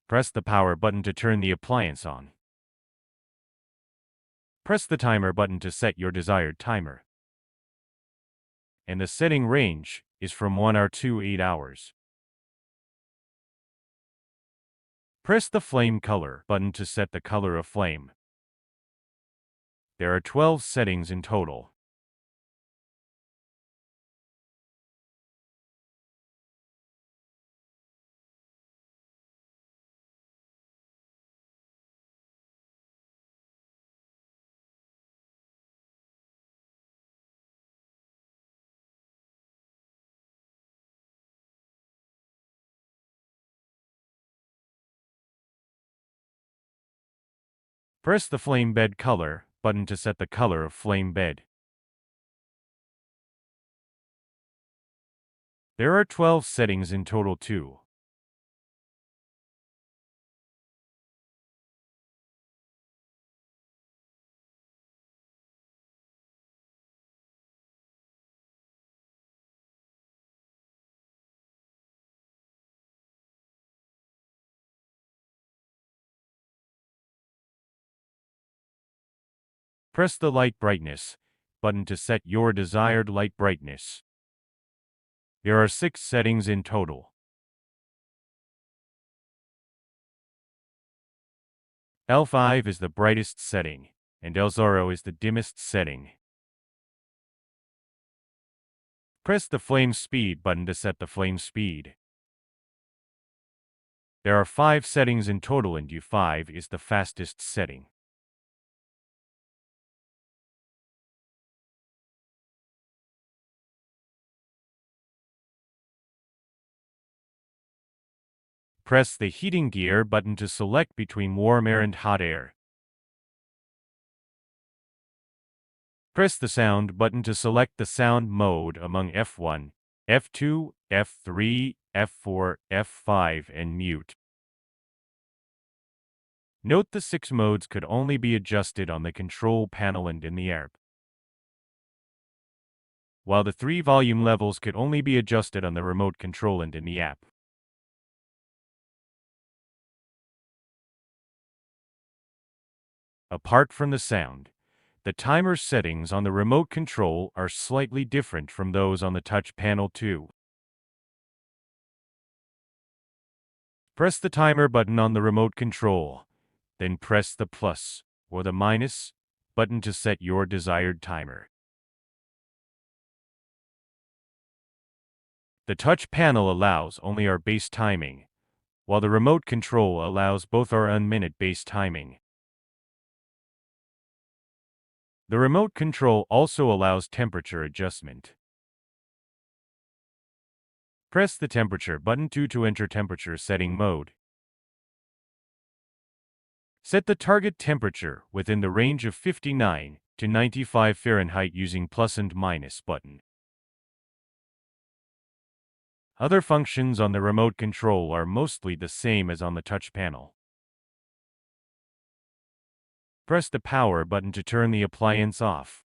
Press the power button to turn the appliance on. Press the timer button to set your desired timer. And the setting range is from 1 hour to 8 hours. Press the flame color button to set the color of flame. There are 12 settings in total. Press the flame bed color button to set the color of flame bed. There are 12 settings in total too. Press the light brightness button to set your desired light brightness. There are 6 settings in total. L5 is the brightest setting, and L0 is the dimmest setting. Press the flame speed button to set the flame speed. There are 5 settings in total, and U5 is the fastest setting. Press the heating gear button to select between warm air and hot air. Press the sound button to select the sound mode among F1, F2, F3, F4, F5, and mute. Note the 6 modes could only be adjusted on the control panel and in the app, while the 3 volume levels could only be adjusted on the remote control and in the app. Apart from the sound, the timer settings on the remote control are slightly different from those on the touch panel too. Press the timer button on the remote control, then press the plus or the minus button to set your desired timer. The touch panel allows only our base timing, while the remote control allows both our and-minute base timing. The remote control also allows temperature adjustment. Press the temperature button to enter temperature setting mode. Set the target temperature within the range of 59 to 95 Fahrenheit using plus and minus button. Other functions on the remote control are mostly the same as on the touch panel. Press the power button to turn the appliance off.